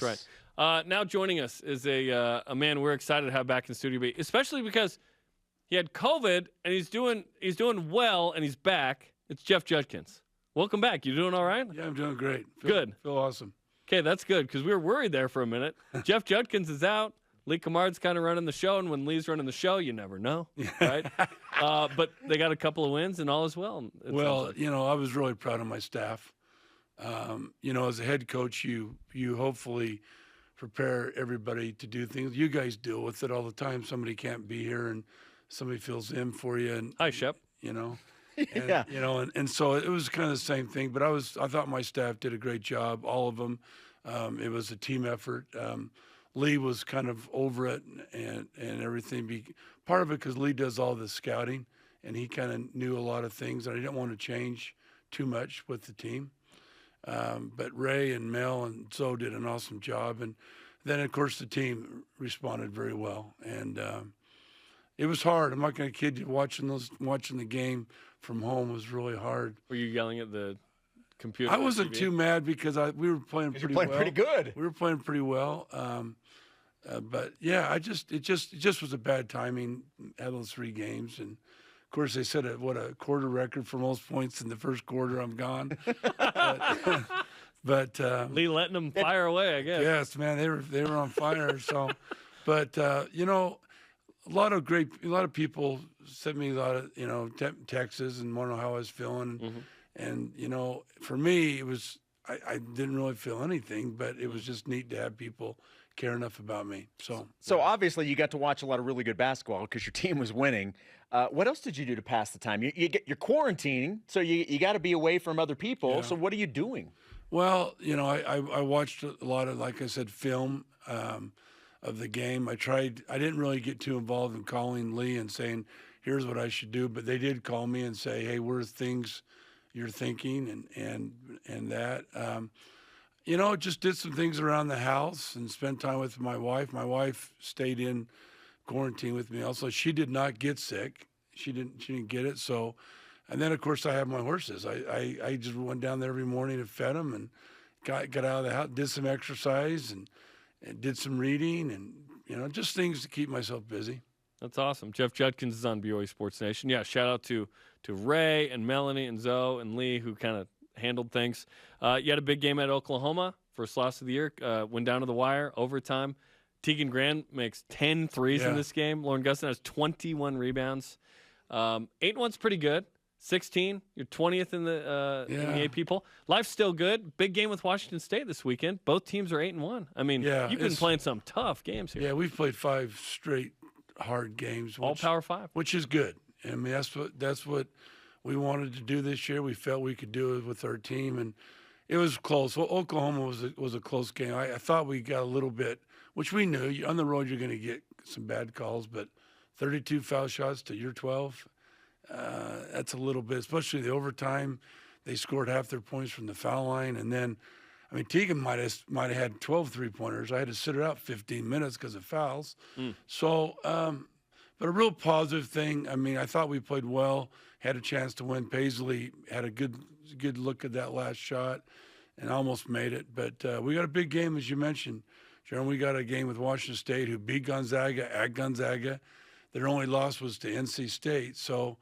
That's right. Now joining us is a man we're excited to have back in Studio B, especially because he had COVID and he's doing well and he's back. It's Jeff Judkins. Welcome back. You doing all right? Yeah, I'm doing great. Good. Feel awesome. Okay, that's good because we were worried there for a minute. Jeff Judkins is out. Lee Camard's kind of running the show, and when Lee's running the show, you never know, right? But they got a couple of wins, and all is well. Well, like. I was really proud of my staff. As a head coach, you hopefully prepare everybody to do things. You guys deal with it all the time. Somebody can't be here, and somebody fills in for you. And hi, Shep. Yeah. And so it was kind of the same thing. But I thought my staff did a great job, all of them. It was a team effort. Lee was kind of over it and everything. Part of it because Lee does all the scouting, and he kind of knew a lot of things, and I didn't want to change too much with the team. But Ray and Mel and Zoe did an awesome job. And then, of course, the team responded very well. And it was hard. I'm not going to kid you. Watching the game from home was really hard. Were you yelling at the computer? I wasn't too mad because we were playing pretty well. Pretty good. We were playing pretty well. But yeah, it just was a bad timing. Had those 3 games, and of course they said what a quarter record for most points in the first quarter. I'm gone. but Lee letting them fire away, I guess. Yes, man, they were on fire. So, but a lot of people sent me a lot of texts and want to know how I was feeling. Mm-hmm. And, for me, it was, I didn't really feel anything, but it was just neat to have people care enough about me. So obviously you got to watch a lot of really good basketball because your team was winning. What else did you do to pass the time? You're quarantining, so you got to be away from other people. Yeah. So what are you doing? Well, I watched a lot of, like I said, film of the game. I didn't really get too involved in calling Lee and saying, here's what I should do, but they did call me and say, hey, what are things you're thinking and that. Just did some things around the house and spent time with my wife. My wife stayed in quarantine with me also. She did not get sick. She didn't get it. So, and then of course I have my horses. I just went down there every morning and fed them and got out of the house, did some exercise and did some reading and, just things to keep myself busy. That's awesome. Jeff Judkins is on BYU Sports Nation. Yeah, shout out to Ray and Melanie and Zoe and Lee who kind of handled things. You had a big game at Oklahoma, first loss of the year, went down to the wire, overtime. Tegan Grand makes 10 threes in this game. Lauren Gustin has 21 rebounds. 8-1's pretty good. 16, you're 20th in the AP poll. Life's still good. Big game with Washington State this weekend. Both teams are 8-1. I mean, you've been playing some tough games here. Yeah, we've played 5 straight hard games. All Power 5. Which is good. I mean, that's what we wanted to do this year. We felt we could do it with our team, and it was close. Well, Oklahoma was a close game. I thought we got a little bit, which we knew. On the road, you're going to get some bad calls, but 32 foul shots to your 12, that's a little bit, especially the overtime. They scored half their points from the foul line, and then, I mean, Tegan might have had 12 three-pointers. I had to sit her out 15 minutes because of fouls. So, but a real positive thing. I mean, I thought we played well, had a chance to win. Paisley had a good look at that last shot and almost made it. But we got a big game, as you mentioned, Jarom. We got a game with Washington State, who beat Gonzaga at Gonzaga. Their only loss was to NC State. So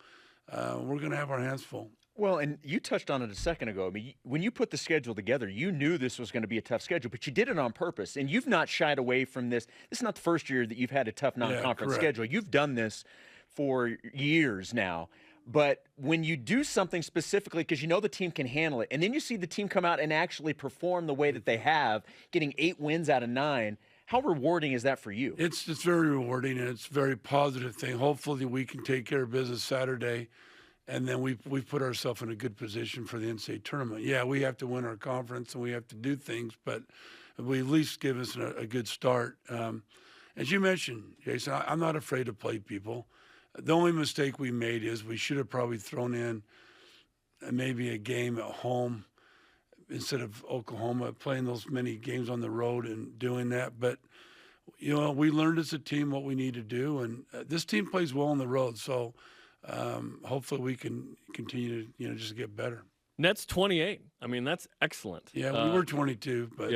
we're going to have our hands full. Well, and you touched on it a second ago. I mean, when you put the schedule together, you knew this was going to be a tough schedule, but you did it on purpose, and you've not shied away from this. This is not the first year that you've had a tough non-conference schedule. You've done this for years now. But when you do something specifically because you know the team can handle it, and then you see the team come out and actually perform the way that they have, getting 8 wins out of 9, how rewarding is that for you? It's very rewarding, and it's a very positive thing. Hopefully we can take care of business Saturday. And then we've put ourselves in a good position for the NCAA tournament. Yeah, we have to win our conference and we have to do things, but we at least give us a good start. As you mentioned, Jason, I'm not afraid to play people. The only mistake we made is we should have probably thrown in maybe a game at home instead of Oklahoma, playing those many games on the road and doing that. But, we learned as a team what we need to do, and this team plays well on the road, so hopefully we can continue to just get better. Net's 28. I mean, that's excellent. Yeah, we were 22, but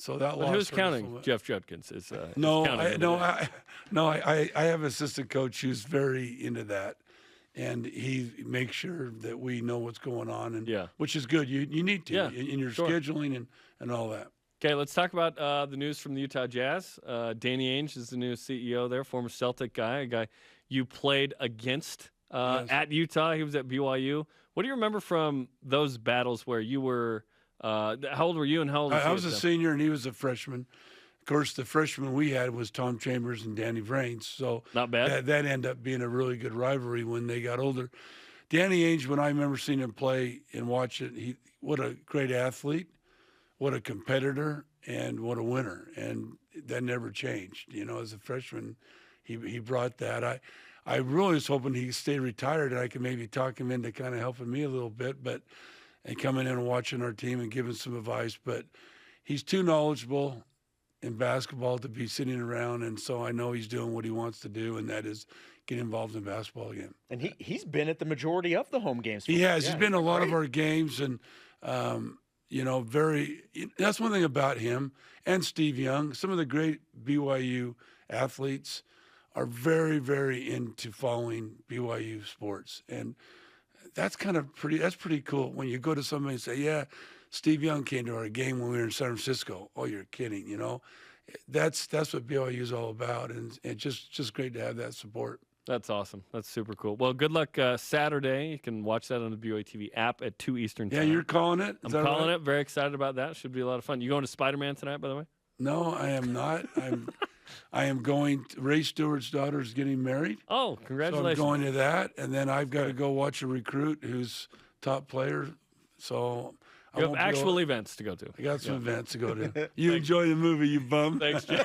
So that But loss who's hurt us a counting? little bit. Jeff Judkins is. No, counting I have an assistant coach who's very into that, and he makes sure that we know what's going on, and which is good. You need to in your scheduling and all that. Okay, let's talk about the news from the Utah Jazz. Danny Ainge is the new CEO there, former Celtic guy, a guy you played against at Utah. He was at BYU. What do you remember from those battles where you were? How old were you, and how old was he? I was a senior, and he was a freshman. Of course, the freshman we had was Tom Chambers and Danny Vrains, so not bad. That ended up being a really good rivalry when they got older. Danny Ainge, when I remember seeing him play and watch it, what a great athlete, what a competitor, and what a winner. And that never changed. You know, as a freshman, he brought that. I really was hoping he'd stay retired and I could maybe talk him into kind of helping me a little bit, and coming in and watching our team and giving some advice. But he's too knowledgeable in basketball to be sitting around, and so I know he's doing what he wants to do, and that is get involved in basketball again. And he's been at the majority of the home games. He has. He's been a lot of our games, and you know, that's one thing about him and Steve Young. Some of the great BYU athletes are very, very into following BYU sports, and that's pretty cool when you go to somebody and say, yeah, Steve Young came to our game when we were in San Francisco. Oh, you're kidding, you know? That's what BYU is all about, and it's just great to have that support. That's awesome. That's super cool. Well, good luck Saturday. You can watch that on the BYU TV app at 2 Eastern time. Yeah, you're calling it? I'm calling it. Very excited about that. Should be a lot of fun. You going to Spider-Man tonight, by the way? No, I am not. I am going – Ray Stewart's daughter is getting married. Oh, congratulations. So I'm going to that, and then I've got to go watch a recruit who's top player. So – you have actual events to go to. I got some events to go to. You enjoy the movie, you bum. Thanks, Jeff.